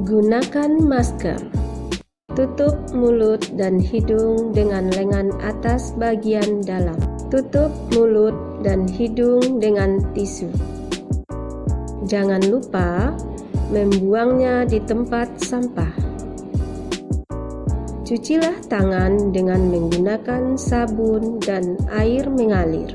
Gunakan masker. Tutup mulut dan hidung dengan lengan atas bagian dalam. Tutup mulut dan hidung dengan tisu. Jangan lupa membuangnya di tempat sampah. Cucilah tangan dengan menggunakan sabun dan air mengalir.